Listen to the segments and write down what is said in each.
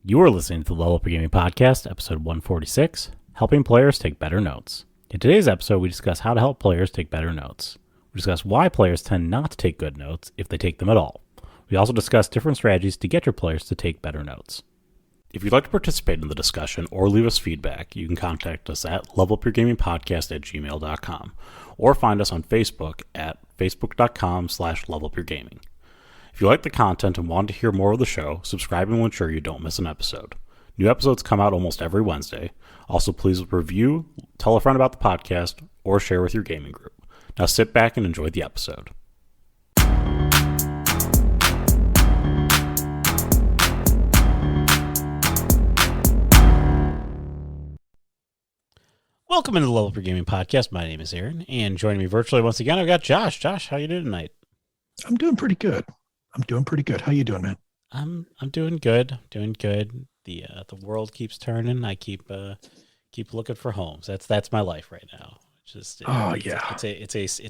You are listening to the Level Up Your Gaming Podcast, episode 146, Helping Players Take Better Notes. In today's episode, we discuss how to help players take better notes. We discuss why players tend not to take good notes if they take them at all. We also discuss different strategies to get your players to take better notes. If you'd like to participate in the discussion or leave us feedback, you can contact us at levelupyourgamingpodcast@gmail.com or find us on Facebook at facebook.com/levelupyourgaming. If you like the content and want to hear more of the show, subscribe and we'll ensure you don't miss an episode. New episodes come out almost every Wednesday. Also, please review, tell a friend about the podcast, or share with your gaming group. Now sit back and enjoy the episode. Welcome into the Level Up Your Gaming Podcast. My name is Aaron, and joining me virtually once again, I've got Josh. Josh, how you doing tonight? I'm doing pretty good. How you doing, man? I'm doing good. The world keeps turning. I keep looking for homes. That's my life right now. It's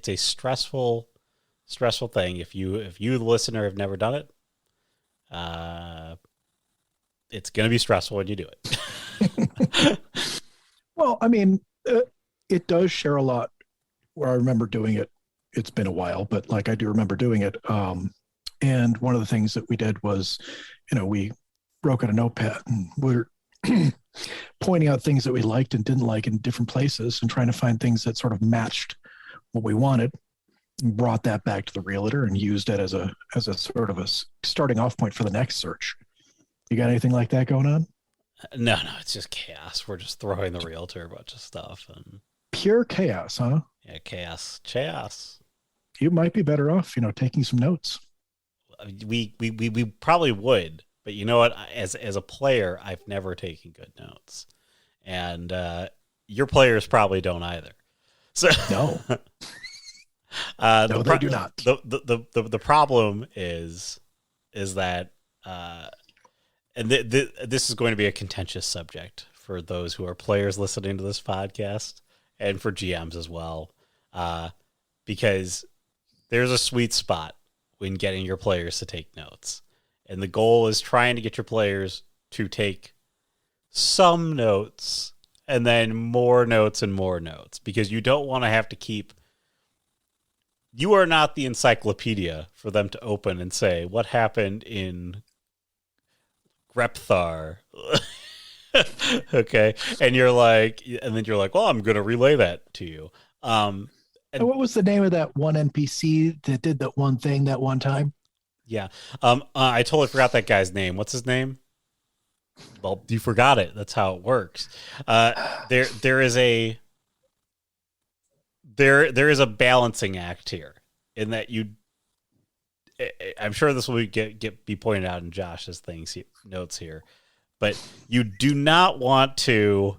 a stressful thing. If you the listener have never done it, it's gonna be stressful when you do it. Well, I mean, it does share a lot. Where I remember doing it. It's been a while, but I do remember doing it. And one of the things that we did was, we broke out a notepad and we're pointing out things that we liked and didn't like in different places and trying to find things that sort of matched what we wanted, and brought that back to the realtor and used it as a sort of a starting off point for the next search. You got anything like that going on? No, it's just chaos. We're just throwing the realtor a bunch of stuff and pure chaos, huh? Yeah, chaos. You might be better off, taking some notes. We probably would, but you know what? As a player, I've never taken good notes, and your players probably don't either. So no, they do not. The problem is that, and this is going to be a contentious subject for those who are players listening to this podcast, and for GMs as well, because there's a sweet spot when getting your players to take notes. And the goal is trying to get your players to take some notes and then more notes and more notes, because you don't want to have to keep... You are not the encyclopedia for them to open and say, what happened in Grepthar? Okay. And then you're like, well, I'm going to relay that to you. And what was the name of that one NPC that did that one thing that one time? Yeah. I totally forgot that guy's name. What's his name? Well, you forgot it. That's how it works. There is a balancing act here in that I'm sure this will be pointed out in Josh's notes here, but you do not want to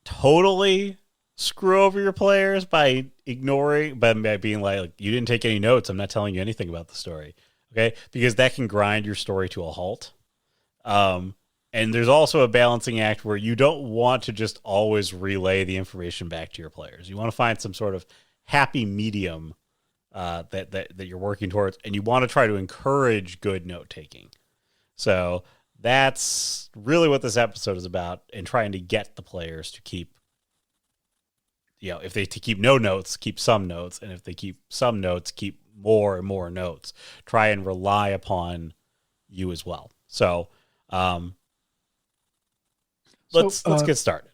totally screw over your players by being like, you didn't take any notes, I'm not telling you anything about the story. Okay? Because that can grind your story to a halt. And there's also a balancing act where you don't want to just always relay the information back to your players. You want to find some sort of happy medium that you're working towards, and you want to try to encourage good note taking. So that's really what this episode is about, and trying to get the players to keep, if they keep no notes, keep some notes. And if they keep some notes, keep more and more notes. Try and rely upon you as well. So let's get started.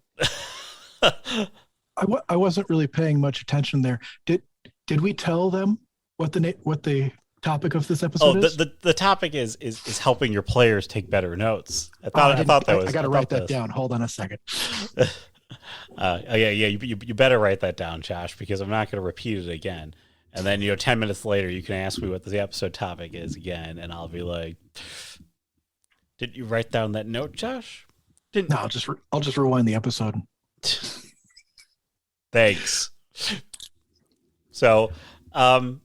I wasn't really paying much attention there. Did we tell them what the topic of this episode is? The topic is helping your players take better notes. I got to write that down. Hold on a second. You better write that down, Josh, because I'm not going to repeat it again. And then 10 minutes later, you can ask me what the episode topic is again, and I'll be like, "Did you write down that note, Josh?" No, I'll just rewind the episode. Thanks. So, but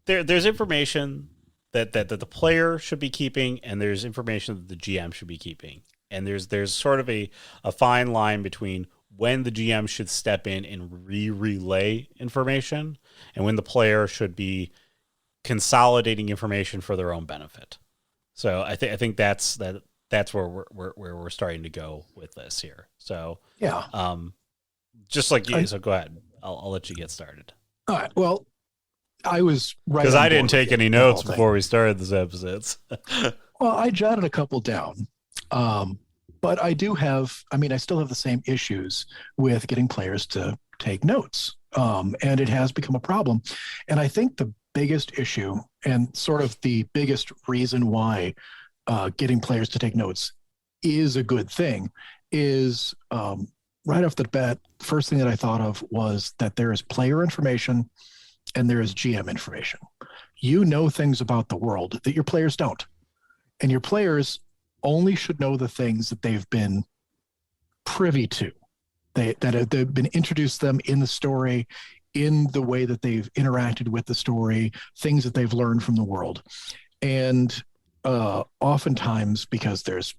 there's information that the player should be keeping, and there's information that the GM should be keeping. And there's sort of a fine line between when the GM should step in and relay information and when the player should be consolidating information for their own benefit. So I think that's where we're starting to go with this here. So Yeah. um, just like you. I, So go ahead. I'll let you get started. all right. Well, I was right Because on I didn't board with take you, any the whole notes thing. before we started this episode. Well, I jotted a couple down. Um, but I do have, I mean, I still have the same issues with getting players to take notes. And it has become a problem. And I think the biggest issue and sort of the biggest reason why getting players to take notes is a good thing is right off the bat, the first thing that I thought of was that there is player information and there is GM information. You know things about the world that your players don't. And your players only should know the things that they've been privy to, they've been introduced to them in the story, in the way that they've interacted with the story, things that they've learned from the world. And oftentimes, because there's,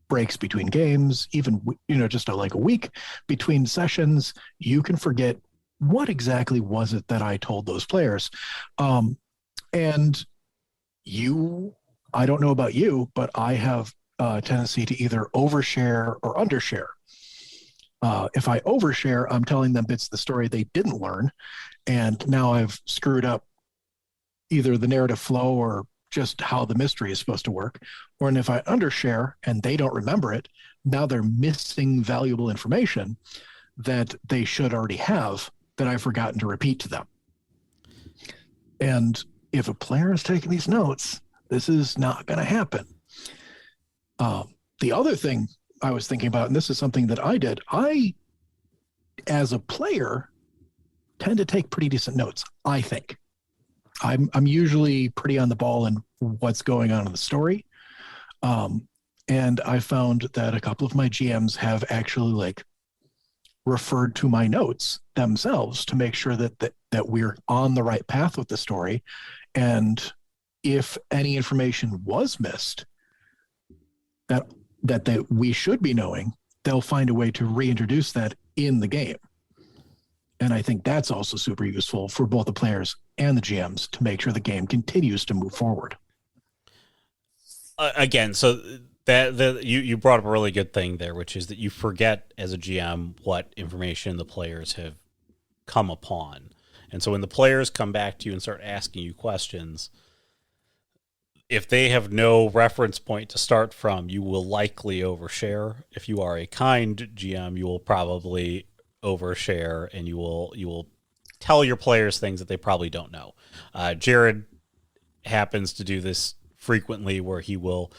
breaks between games, even, just like a week between sessions, you can forget what exactly was it that I told those players. And I don't know about you, but I have a tendency to either overshare or undershare. If I overshare, I'm telling them bits of the story they didn't learn, and now I've screwed up either the narrative flow or just how the mystery is supposed to work. Or and if I undershare and they don't remember it, now they're missing valuable information that they should already have that I've forgotten to repeat to them. And if a player is taking these notes, this is not going to happen. The other thing I was thinking about, and this is something that I did, as a player, tend to take pretty decent notes, I think. I'm usually pretty on the ball in what's going on in the story. And I found that a couple of my GMs have actually referred to my notes themselves to make sure that we're on the right path with the story. And if any information was missed that we should be knowing, they'll find a way to reintroduce that in the game. And I think that's also super useful for both the players and the GMs to make sure the game continues to move forward. Again, so that you brought up a really good thing there, which is that you forget as a GM what information the players have come upon. And so when the players come back to you and start asking you questions, if they have no reference point to start from, you will likely overshare. If you are a kind GM, you will probably overshare, and you will tell your players things that they probably don't know. Jared happens to do this frequently, where he will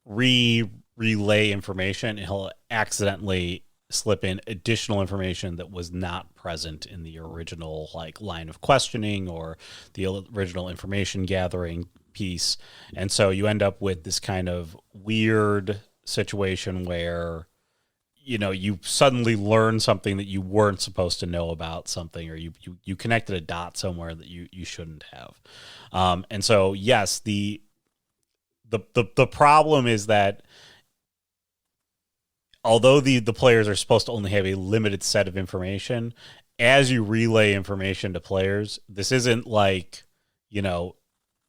relay information, and he'll accidentally slip in additional information that was not present in the original line of questioning or the original information gathering piece. And so you end up with this kind of weird situation where you suddenly learn something that you weren't supposed to know about something, or you connected a dot somewhere that you shouldn't have. And so yes, the problem is that although the players are supposed to only have a limited set of information, as you relay information to players, this isn't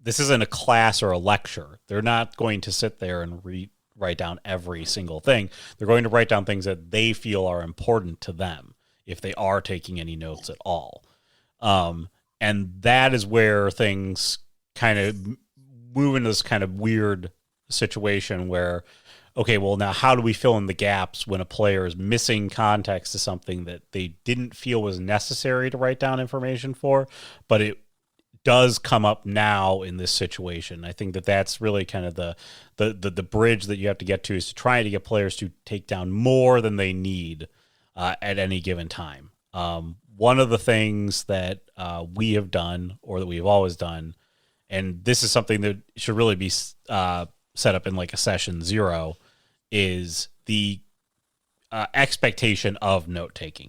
this isn't a class or a lecture. They're not going to sit there and write down every single thing. They're going to write down things that they feel are important to them, if they are taking any notes at all. And that is where things kind of move into this kind of weird situation where, okay, well, now how do we fill in the gaps when a player is missing context to something that they didn't feel was necessary to write down information for, but it does come up now in this situation. I think that's really kind of the bridge that you have to get to, is to try to get players to take down more than they need at any given time. One of the things that we have done, or that we have always done, and this is something that should really be set up in a session 0, is the expectation of note taking.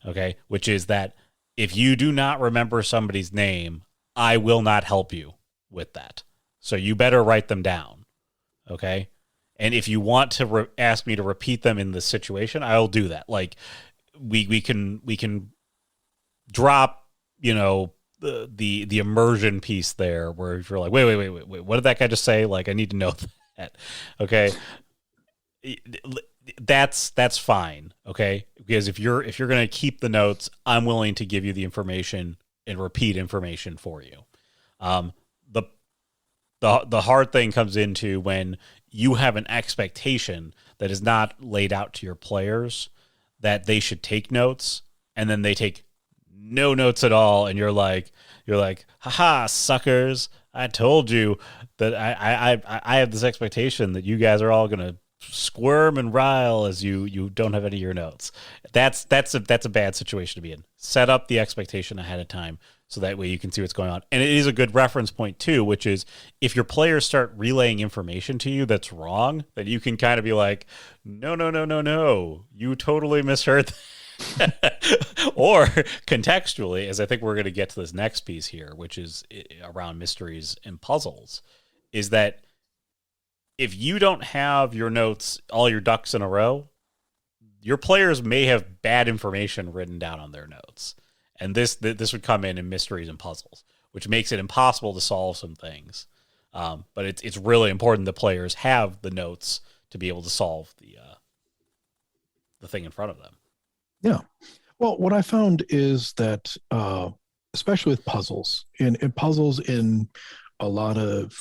Okay, which is that if you do not remember somebody's name, I will not help you with that. So you better write them down. Okay. And if you want to ask me to repeat them in this situation, I'll do that. We can drop, the immersion piece there, where you're like, wait, what did that guy just say? Like, I need to know that. Okay, that's fine. Okay, because if you're gonna keep the notes, I'm willing to give you the information and repeat information for you. Um, the the hard thing comes into when you have an expectation that is not laid out to your players that they should take notes, and then they take no notes at all, and you're like, haha, suckers! I told you that I have this expectation that you guys are all gonna squirm and rile as you don't have any of your notes. That's a bad situation to be in. Set up the expectation ahead of time so that way you can see what's going on. And it is a good reference point too, which is if your players start relaying information to you that's wrong, then you can kind of be like, no, you totally misheard. Or contextually, as I think we're going to get to this next piece here, which is around mysteries and puzzles, is that if you don't have your notes, all your ducks in a row, your players may have bad information written down on their notes. And this would come in mysteries and puzzles, which makes it impossible to solve some things. But it's really important that players have the notes to be able to solve the thing in front of them. Yeah. Well, what I found is that, especially with puzzles, in puzzles in a lot of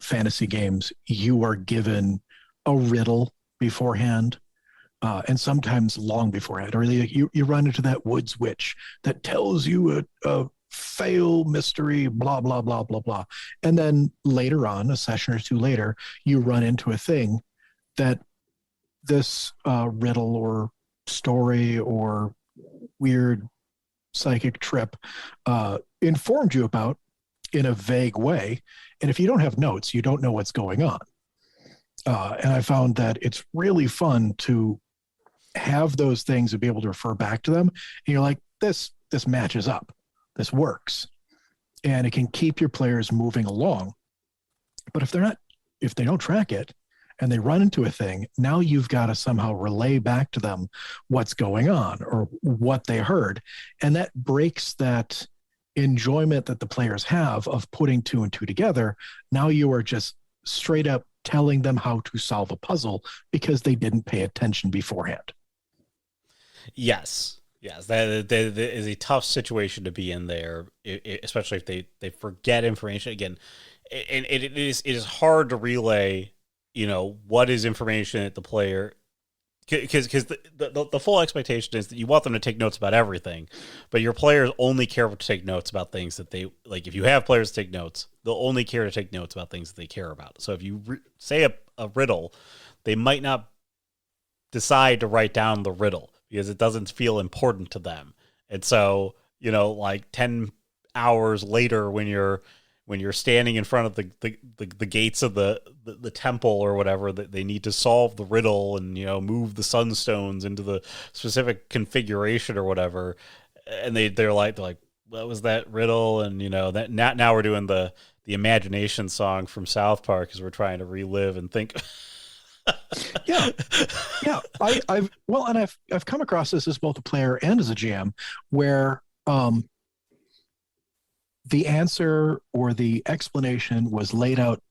fantasy games, you are given a riddle beforehand, and sometimes long beforehand, or you run into that woods witch that tells you a fail mystery, blah, blah, blah, blah, blah. And then later on, a session or two later, you run into a thing that this riddle or story or weird psychic trip informed you about in a vague way. And if you don't have notes, you don't know what's going on. And I found that it's really fun to have those things and be able to refer back to them. And you're like, this matches up. This works. And it can keep your players moving along. But if they don't track it and they run into a thing, now you've got to somehow relay back to them what's going on or what they heard. And that breaks that enjoyment that the players have of putting two and two together. Now you are just straight up telling them how to solve a puzzle because they didn't pay attention beforehand. Yes, that is a tough situation to be in there, especially if they forget information again. And it is hard to relay, what is information that the player, because the full expectation is that you want them to take notes about everything, but your players only care to take notes about things that they like. If you have players take notes, they'll only care to take notes about things that they care about. So if you say a riddle, they might not decide to write down the riddle because it doesn't feel important to them. And so, like 10 hours later when you're standing in front of the gates of the temple or whatever, that they need to solve the riddle and, move the sunstones into the specific configuration or whatever. And they're like, what was that riddle? And, that now we're doing the imagination song from South Park because we're trying to relive and think. yeah. I've come across this as both a player and as a GM, where the answer or the explanation was laid out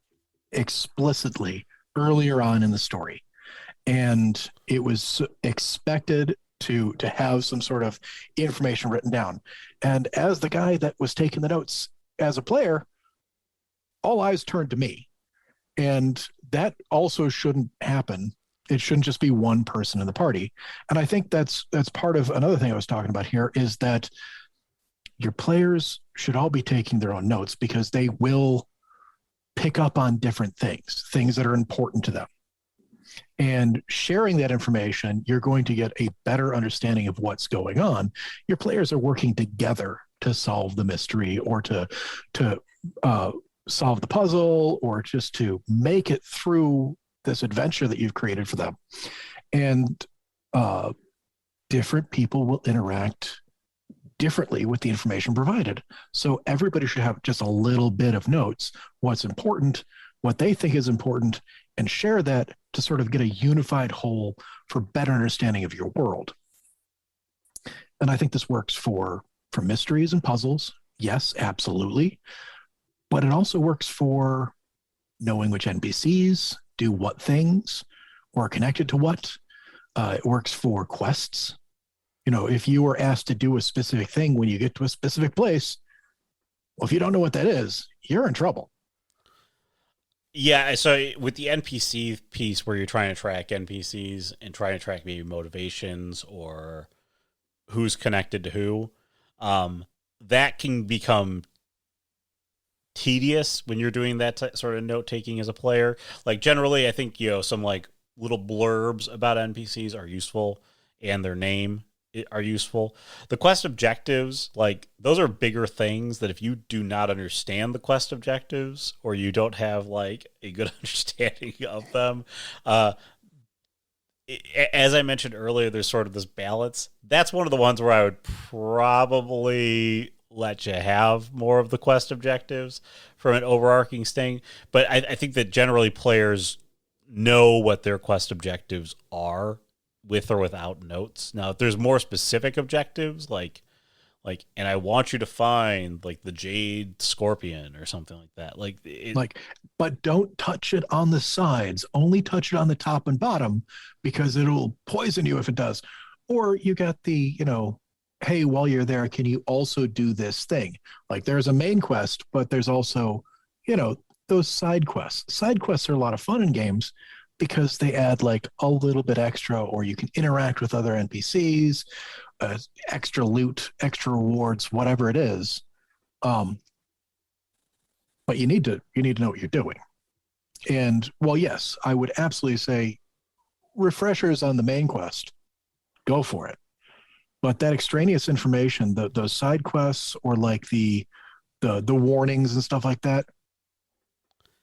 explicitly earlier on in the story, and it was expected to have some sort of information written down. And as the guy that was taking the notes as a player, all eyes turned to me. And that also shouldn't happen. It shouldn't just be one person in the party. And I think that's part of another thing I was talking about here, is that your players should all be taking their own notes because they will pick up on different things that are important to them. And sharing that information, you're going to get a better understanding of what's going on. Your players are working together to solve the mystery or to solve the puzzle or just to make it through this adventure that you've created for them. And different people will interact differently with the information provided. So everybody should have just a little bit of notes, what's important, what they think is important, and share that to sort of get a unified whole for better understanding of your world. And I think this works for mysteries and puzzles. Yes, absolutely. But it also works for knowing which NPCs do what things or are connected to what. It works for quests. You know, if you were asked to do a specific thing when you get to a specific place, well, if you don't know what that is, you're in trouble. Yeah, so with the NPC piece where you're trying to track NPCs and trying to track maybe motivations or who's connected to who, that can become tedious when you're doing that sort of note taking as a player. Like generally, I think some like little blurbs about NPCs are useful, and their name are useful. The quest objectives, like those are bigger things that if you do not understand the quest objectives or you don't have like a good understanding of them, uh, as I mentioned earlier, there's sort of this balance. That's one of the ones where I would probably let you have more of the quest objectives from an overarching sting. But I think that generally players know what their quest objectives are with or without notes. Now, if there's more specific objectives, and I want you to find like the Jade Scorpion or something like that. Like, but don't touch it on the sides. Only touch it on the top and bottom because it'll poison you if it does. Or you got the, hey, while you're there, can you also do this thing? Like there's a main quest, but there's also, those side quests. Side quests are a lot of fun in games because they add like a little bit extra, or you can interact with other NPCs, extra loot, extra rewards, whatever it is. Um, but you need to know what you're doing. And well, yes, I would absolutely say refreshers on the main quest, go for it. But that extraneous information, those side quests or like the warnings and stuff like that,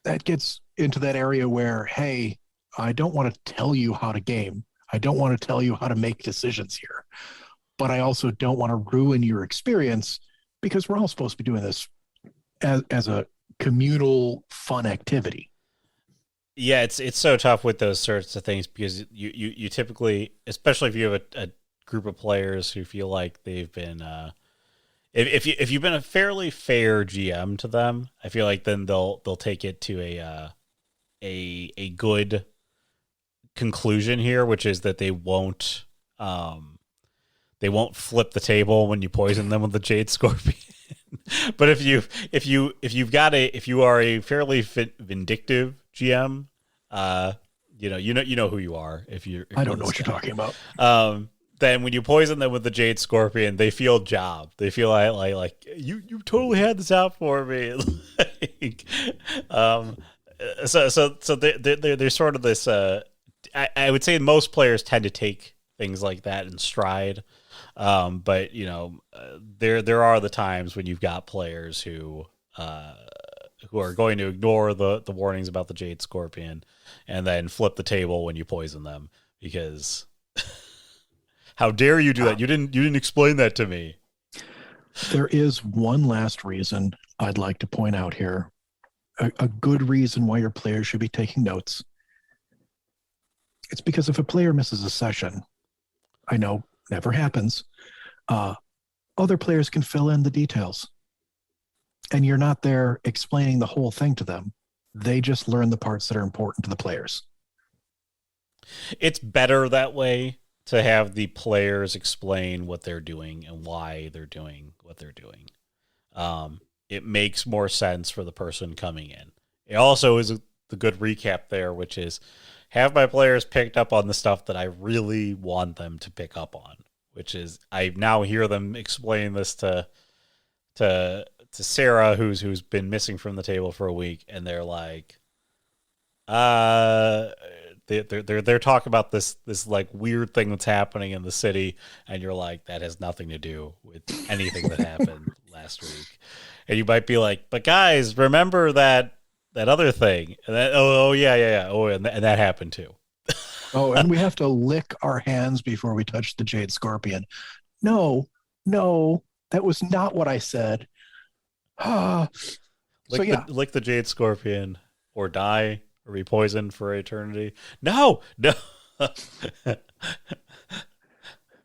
that gets into that area where, hey, I don't want to tell you how to game. I don't want to tell you how to make decisions here. But I also don't want to ruin your experience because we're all supposed to be doing this as a communal fun activity. Yeah, it's so tough with those sorts of things because you typically, especially if you have a group of players who feel like they've been if you've been a fairly fair GM to them, I feel like then they'll take it to a good conclusion here, which is that they won't flip the table when you poison them with the Jade Scorpion. But if you are a fairly vindictive GM, you know who you are. I don't know what you're talking about. Then when you poison them with the Jade Scorpion, they feel job. They feel like you totally had this out for me. like, um, so they're sort of this. I would say most players tend to take things like that in stride. But there are the times when you've got players who are going to ignore the warnings about the Jade Scorpion and then flip the table when you poison them because how dare you do that? You didn't explain that to me. There is one last reason I'd like to point out here. A good reason why your players should be taking notes. It's because if a player misses a session, I know never happens, other players can fill in the details. And you're not there explaining the whole thing to them. They just learn the parts that are important to the players. It's better that way to have the players explain what they're doing and why they're doing what they're doing. It makes more sense for the person coming in. It also is the good recap there, which is have my players picked up on the stuff that I really want them to pick up on, which is I now hear them explain this to Sarah, who's been missing from the table for a week, and they're like, they're talking about this like weird thing that's happening in the city, and you're like, that has nothing to do with anything that happened last week, and you might be like, but guys, remember that other thing, and that yeah, and that happened too. Oh, and we have to lick our hands before we touch the Jade Scorpion. No, that was not what I said. So yeah, Lick the Jade Scorpion or die or be poisoned for eternity. No. the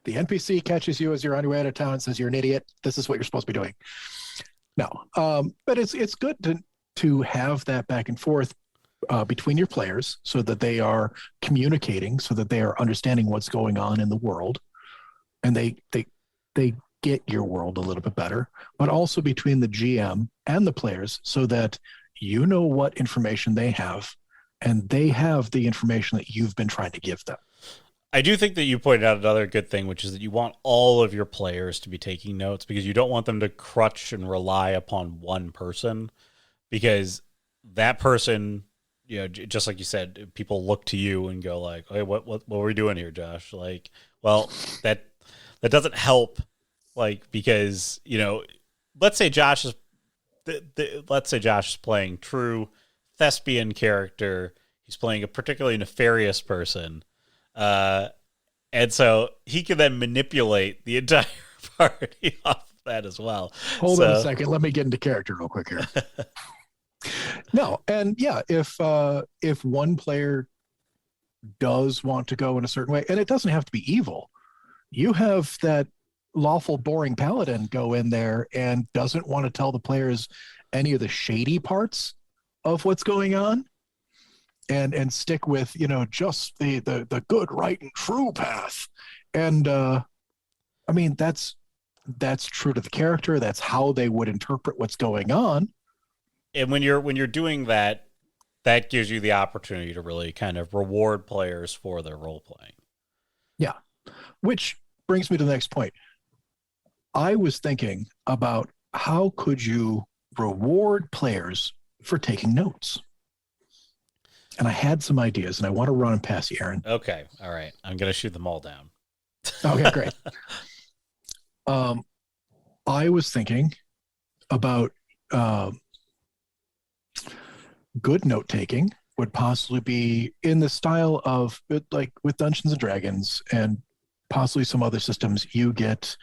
NPC catches you as you're on your way out of town and says you're an idiot. This is what you're supposed to be doing. No, but it's good to have that back and forth between your players so that they are communicating, so that they are understanding what's going on in the world, and they get your world a little bit better. But also between the GM and the players, so that you know what information they have, and they have the information that you've been trying to give them. I do think that you pointed out another good thing, which is that you want all of your players to be taking notes because you don't want them to crutch and rely upon one person because that person, just like you said, people look to you and go like, "Hey, what are we doing here, Josh?" Like, well, that doesn't help, like because let's say Josh is, let's say Josh is playing true thespian character. He's playing a particularly nefarious person. Uh, and so he can then manipulate the entire party off of that as well. Hold on a second. Let me get into character real quick here. No, and yeah, if one player does want to go in a certain way, and it doesn't have to be evil, you have that lawful boring paladin go in there and doesn't want to tell the players any of the shady parts of what's going on, and stick with just the good, right, and true path. And I mean that's true to the character. That's how they would interpret what's going on. And when you're doing that, that gives you the opportunity to really kind of reward players for their role playing. Yeah, which brings me to the next point. I was thinking about how could you reward players for taking notes. And I had some ideas, and I want to run them past you, Aaron. Okay, all right. I'm going to shoot them all down. Okay, great. I was thinking about good note taking would possibly be in the style of like with Dungeons and Dragons and possibly some other systems. You get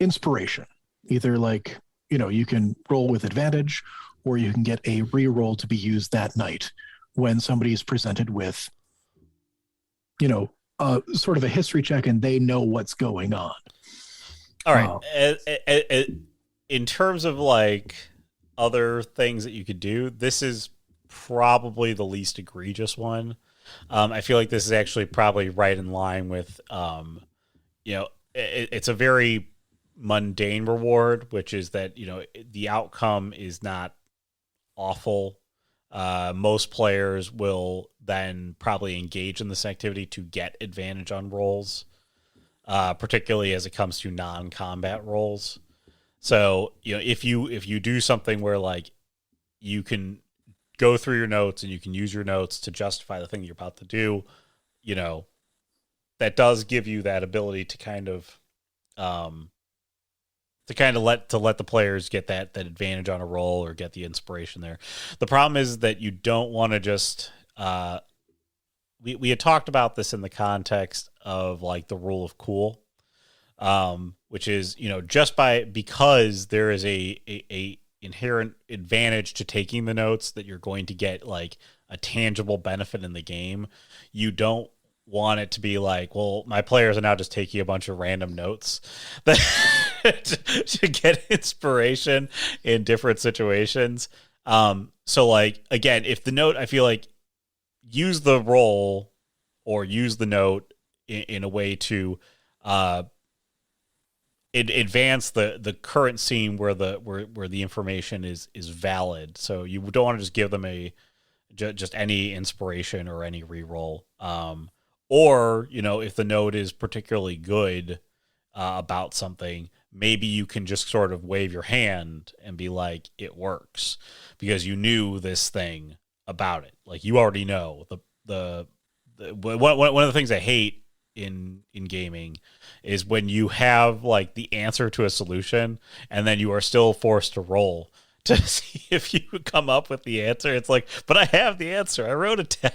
inspiration, either like you can roll with advantage, or you can get a re-roll to be used that night when somebody is presented with sort of a history check and they know what's going on. All right. In terms of like other things that you could do, this is probably the least egregious one. I feel like this is actually probably right in line with, it's a very mundane reward, which is that, the outcome is not awful. Most players will then probably engage in this activity to get advantage on rolls, particularly as it comes to non-combat rolls. So, if you do something where like you can go through your notes and you can use your notes to justify the thing you're about to do, that does give you that ability to kind of let the players get that advantage on a roll or get the inspiration there. The problem is that you don't want to just we had talked about this in the context of like the rule of cool, which is just because there is a inherent advantage to taking the notes that you're going to get like a tangible benefit in the game. You don't want it to be like, well, my players are now just taking a bunch of random notes that to get inspiration in different situations. So like, again, if the note, I feel like use the roll or use the note in a way to advance the current scene where the information is valid. So you don't want to just give them just any inspiration or any reroll. Or, if the note is particularly good about something, maybe you can just sort of wave your hand and be like, it works because you knew this thing about it. Like you already know one of the things I hate in gaming is when you have like the answer to a solution and then you are still forced to roll to see if you come up with the answer. It's like, but I have the answer. I wrote it down.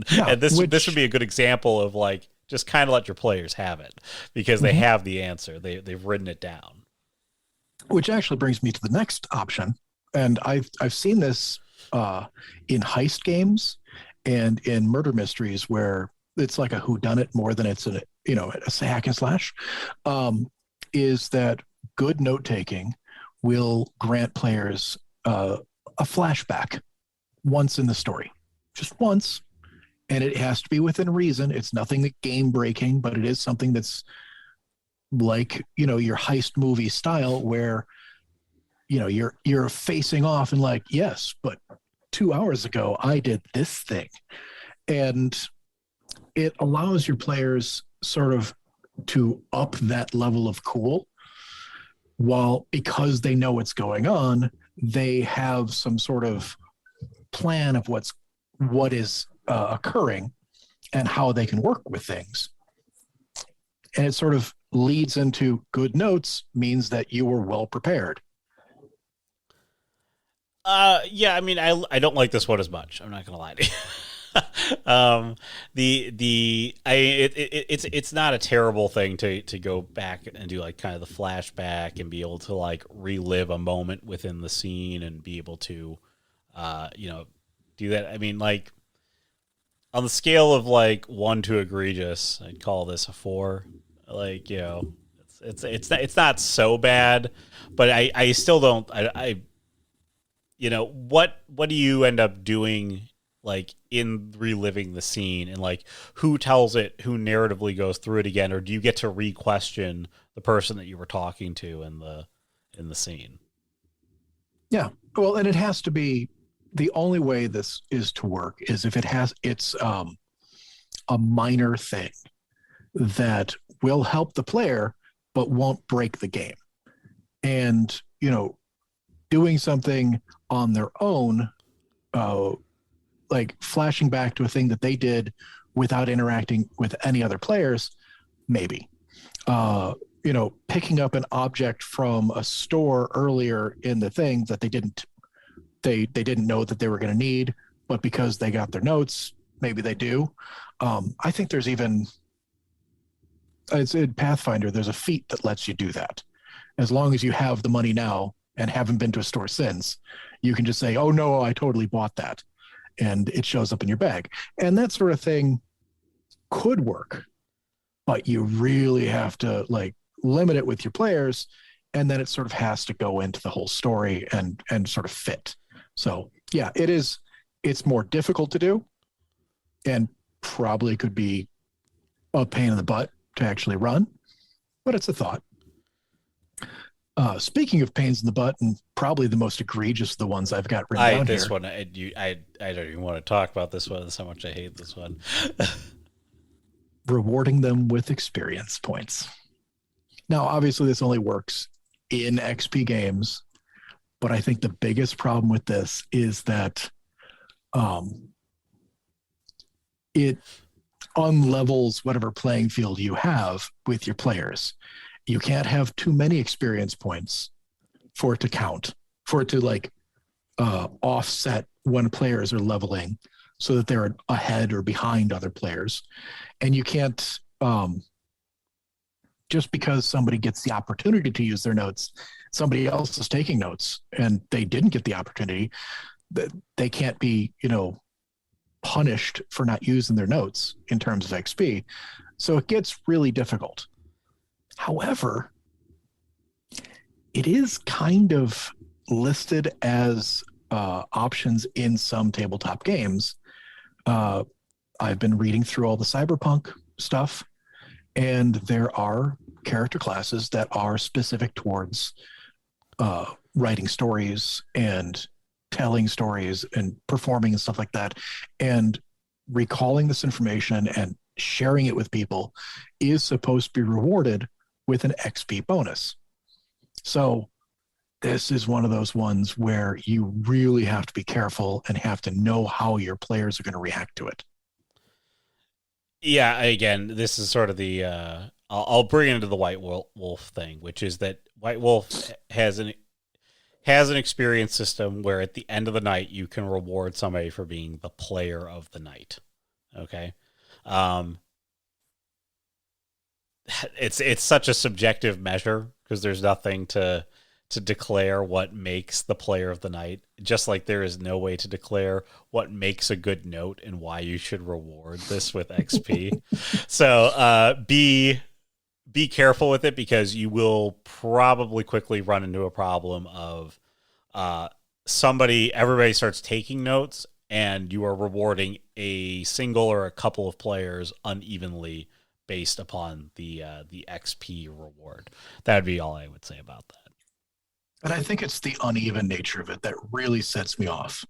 Yeah, and this would be a good example of like just kind of let your players have it because they have the answer. They've written it down. Which actually brings me to the next option, and I've seen this in heist games and in murder mysteries where it's like a whodunit more than it's a hack and slash. Is that good note taking will grant players a flashback once in the story, just once, and it has to be within reason. It's nothing game breaking, but it is something that's like, your heist movie style where, you're facing off and like, yes, but 2 hours ago I did this thing. And it allows your players sort of to up that level of cool, while because they know what's going on, they have some sort of plan of what is occurring and how they can work with things. And it sort of leads into good notes means that you were well prepared. Yeah, I mean, I don't like this one as much. I'm not gonna lie to you. It's not a terrible thing to go back and do like kind of the flashback and be able to like relive a moment within the scene and be able to, you know, do that. I mean, like on the scale of like 1 to egregious, I'd call this a 4. Like, it's not so bad, but I still don't. What do you end up doing like in reliving the scene, and like who tells it, who narratively goes through it again, or do you get to re-question the person that you were talking to in the scene? Yeah. Well, and it has to be, the only way this is to work is if it's a minor thing that will help the player but won't break the game. And, doing something on their own, like flashing back to a thing that they did without interacting with any other players, maybe. Picking up an object from a store earlier in the thing that they didn't know that they were going to need, but because they got their notes, maybe they do. I think there's even, it's in Pathfinder, there's a feat that lets you do that. As long as you have the money now and haven't been to a store since, you can just say, oh no, I totally bought that. And it shows up in your bag. And that sort of thing could work, but you really have to like limit it with your players. And then it sort of has to go into the whole story and sort of fit. So yeah, it's more difficult to do and probably could be a pain in the butt to actually run, but it's a thought. Speaking of pains in the butt, and probably the most egregious of the ones I've got written down This here. one, I don't even want to talk about this one. That's how much I hate this one. Rewarding them with experience points. Now, obviously, this only works in XP games, but I think the biggest problem with this is that it unlevels whatever playing field you have with your players. You can't have too many experience points for it to count, for it to like offset when players are leveling so that they're ahead or behind other players. And you can't, just because somebody gets the opportunity to use their notes, somebody else is taking notes and they didn't get the opportunity, that they can't be, punished for not using their notes in terms of XP. So it gets really difficult. However, it is kind of listed as options in some tabletop games. I've been reading through all the cyberpunk stuff, and there are character classes that are specific towards writing stories and telling stories and performing and stuff like that. And recalling this information and sharing it with people is supposed to be rewarded with an XP bonus. So this is one of those ones where you really have to be careful and have to know how your players are going to react to it. Yeah, again, this is sort of the I'll bring it into the White Wolf thing, which is that White Wolf has an experience system where at the end of the night you can reward somebody for being the player of the night. Okay, it's such a subjective measure because there's nothing to declare what makes the player of the night, just like there is no way to declare what makes a good note and why you should reward this with XP. So be careful with it because you will probably quickly run into a problem of uh, everybody starts taking notes, and you are rewarding a single or a couple of players unevenly based upon the XP reward. That would be all I would say about that. And I think it's the uneven nature of it that really sets me off.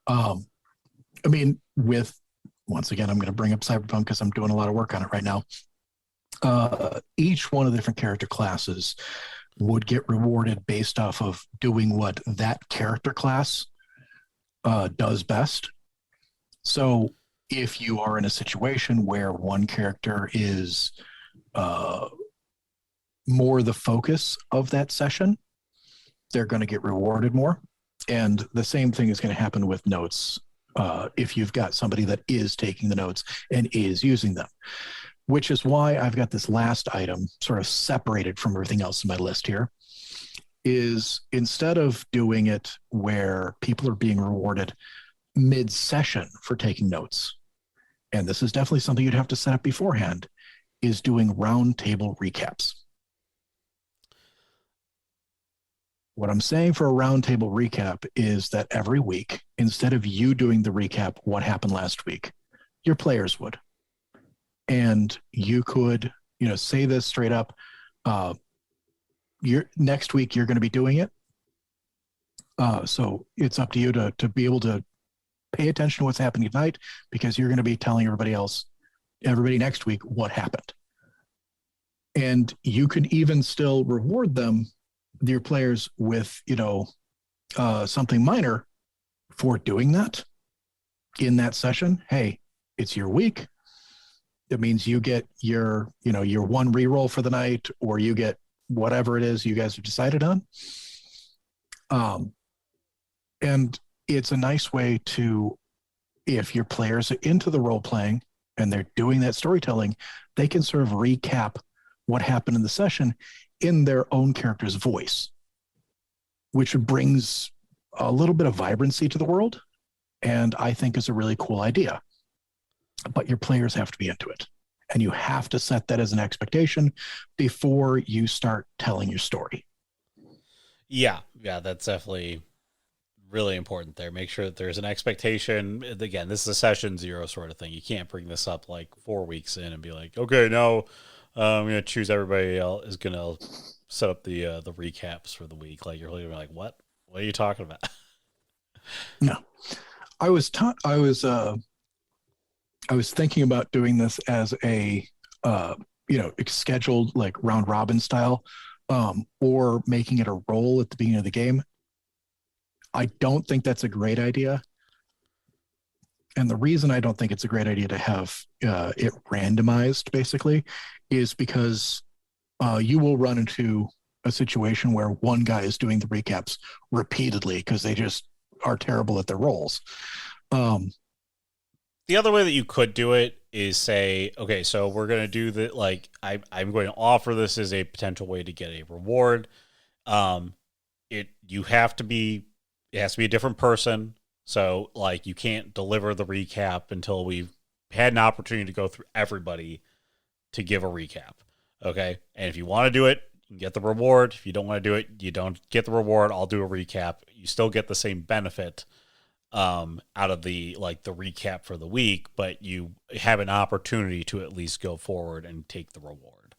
Um, I mean, with once again, I'm going to bring up Cyberpunk because I'm doing a lot of work on it right now. Each one of the different character classes would get rewarded based off of doing what that character class does best. So if you are in a situation where one character is uh, more the focus of that session, they're going to get rewarded more. And the same thing is going to happen with notes if you've got somebody that is taking the notes and is using them, which is why I've got this last item sort of separated from everything else in my list here. Is instead of doing it where people are being rewarded mid-session for taking notes, and this is definitely something you'd have to set up beforehand, is doing round table recaps. What I'm saying for a roundtable recap is that every week, instead of you doing the recap, what happened last week, your players would. And you could, say this straight up. Next week, you're going to be doing it. So it's up to you to be able to pay attention to what's happening tonight because you're going to be telling everybody next week what happened. And you can even still reward them, your players, with something minor for doing that in that session. Hey, it's your week. It means you get your one reroll for the night, or you get whatever it is you guys have decided on. And it's a nice way to, if your players are into the role playing and they're doing that storytelling, they can sort of recap what happened in the session in their own character's voice, which brings a little bit of vibrancy to the world, and I think is a really cool idea. But your players have to be into it, and you have to set that as an expectation before you start telling your story. Yeah, that's definitely really important there. Make sure that there's an expectation. Again, this is a session zero sort of thing. You can't bring this up like 4 weeks in and be like, okay, now I'm going to choose everybody else is going to set up the recaps for the week. Like you're really like, what are you talking about? No, I was thinking about doing this as a scheduled like round robin style, or making it a roll at the beginning of the game. I don't think that's a great idea. And the reason I don't think it's a great idea to have it randomized basically is because you will run into a situation where one guy is doing the recaps repeatedly because they just are terrible at their roles. The other way that you could do it is say, okay, so we're going to do that. Like I'm going to offer this as a potential way to get a reward. It has to be a different person. So like you can't deliver the recap until we've had an opportunity to go through everybody to give a recap. Okay. And if you want to do it, you can get the reward. If you don't want to do it, you don't get the reward. I'll do a recap. You still get the same benefit out of the recap for the week, but you have an opportunity to at least go forward and take the reward.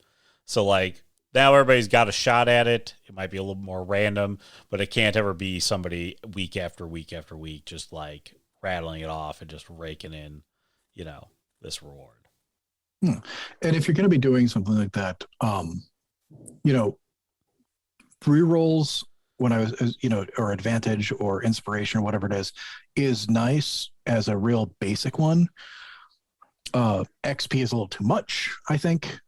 So like now everybody's got a shot at it. It might be a little more random, but it can't ever be somebody week after week after week just like rattling it off and just raking in, this reward. And if you're going to be doing something like that, rerolls when I was, or advantage or inspiration or whatever it is nice as a real basic one. XP is a little too much, I think.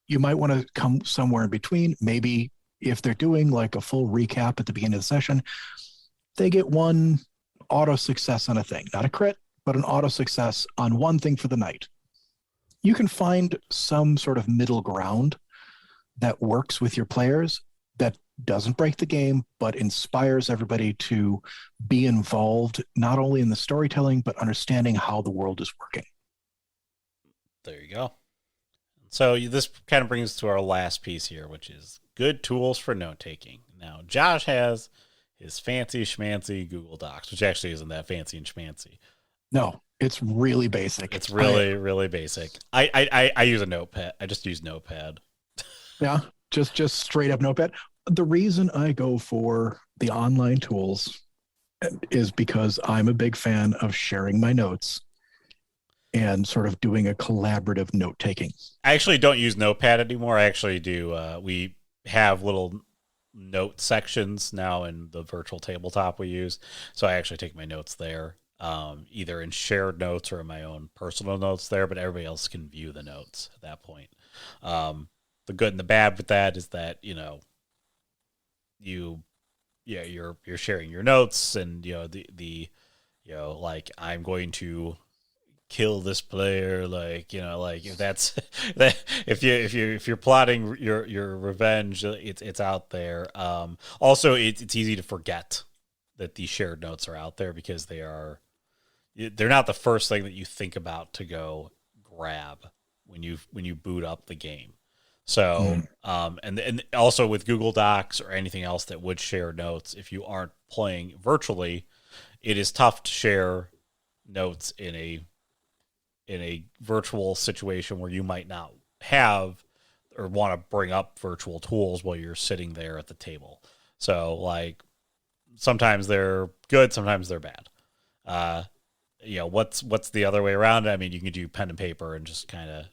You might want to come somewhere in between. Maybe if they're doing like a full recap at the beginning of the session, they get one auto success on a thing, not a crit, but an auto success on one thing for the night. You can find some sort of middle ground that works with your players that doesn't break the game, but inspires everybody to be involved, not only in the storytelling, but understanding how the world is working. There you go. So this kind of brings us to our last piece here, which is good tools for note taking. Now, Josh has his fancy schmancy Google Docs, which actually isn't that fancy and schmancy. No, it's really basic. It's really, really basic. I use a notepad. I just use Notepad. Yeah, just straight up notepad. The reason I go for the online tools is because I'm a big fan of sharing my notes and sort of doing a collaborative note taking. I actually don't use Notepad anymore. I actually do. We have little note sections now in the virtual tabletop we use. So I actually take my notes there, either in shared notes or in my own personal notes there, but everybody else can view the notes at that point. The good and the bad with that is that, you're sharing your notes, and the like, I'm going to kill this player, like, if that's that, if you're plotting your revenge, it's out there. Also, it's easy to forget that these shared notes are out there, because they're not the first thing that you think about to go grab when you boot up the game. So, and also with Google Docs or anything else that would share notes, if you aren't playing virtually, it is tough to share notes in a virtual situation where you might not have or want to bring up virtual tools while you're sitting there at the table. So, like, sometimes they're good, sometimes they're bad. What's the other way around? I mean, you can do pen and paper and just kind of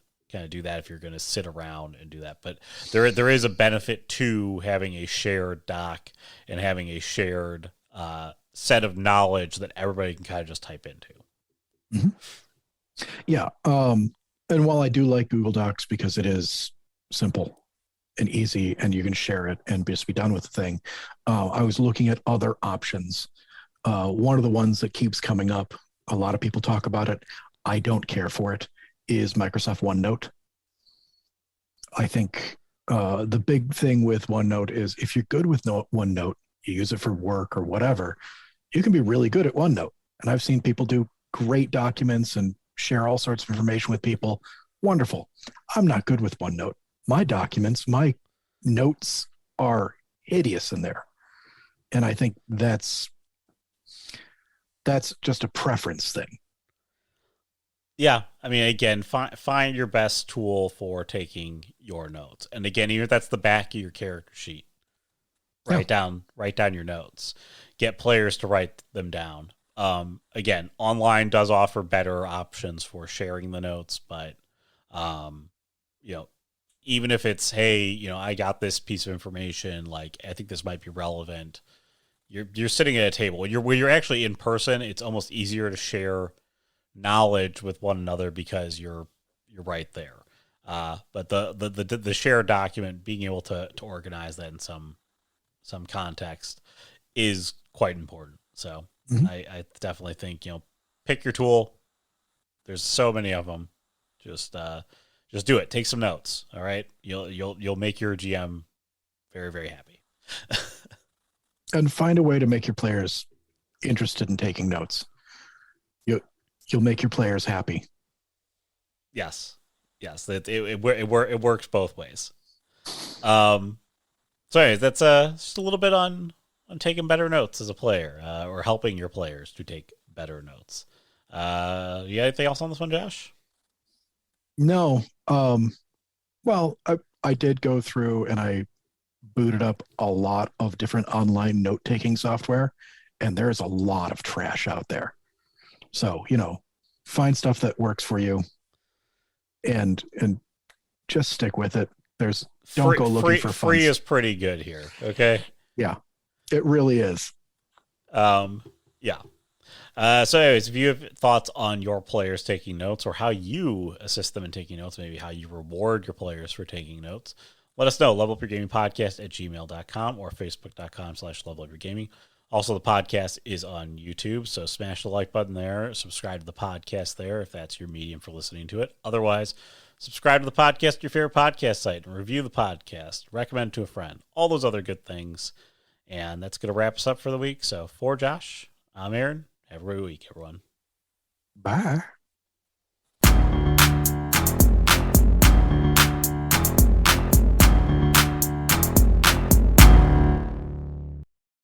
do that if you're going to sit around and do that. But there is a benefit to having a shared doc and having a shared set of knowledge that everybody can kind of just type into. Mm-hmm. Yeah. And while I do like Google Docs because it is simple and easy and you can share it and just be done with the thing, I was looking at other options. One of the ones that keeps coming up, a lot of people talk about it, I don't care for it, is Microsoft OneNote. I think the big thing with OneNote is if you're good with OneNote, you use it for work or whatever, you can be really good at OneNote. And I've seen people do great documents and share all sorts of information with people. Wonderful. I'm not good with OneNote. My documents, my notes are hideous in there. And I think that's just a preference thing. Yeah, I mean, again, find your best tool for taking your notes, and again, even if that's the back of your character sheet, write down your notes. Get players to write them down. Again, online does offer better options for sharing the notes, but even if it's, hey, I got this piece of information, like, I think this might be relevant. You're sitting at a table. Where you're actually in person, it's almost easier to share knowledge with one another because you're right there. But the shared document, being able to organize that in some context is quite important. So I definitely think, pick your tool. There's so many of them. Just do it. Take some notes. All right. You'll make your GM very, very happy. And find a way to make your players interested in taking notes. You'll make your players happy. Yes. It works both ways. So anyways, that's just a little bit on taking better notes as a player, or helping your players to take better notes. You got anything else on this one, Josh? No. Well, I did go through and I booted up a lot of different online note-taking software, and there's a lot of trash out there. So, find stuff that works for you and just stick with it. Don't go looking for fun. Free is pretty good here. Okay. Yeah, it really is. Yeah. So anyways, if you have thoughts on your players taking notes or how you assist them in taking notes, maybe how you reward your players for taking notes, let us know. levelupyourgamingpodcast@gmail.com or facebook.com/levelupyourgaming. Also, the podcast is on YouTube, so smash the like button there. Subscribe to the podcast there if that's your medium for listening to it. Otherwise, subscribe to the podcast, your favorite podcast site, and review the podcast. Recommend to a friend. All those other good things. And that's going to wrap us up for the week. So for Josh, I'm Aaron. Have a great week, everyone. Bye.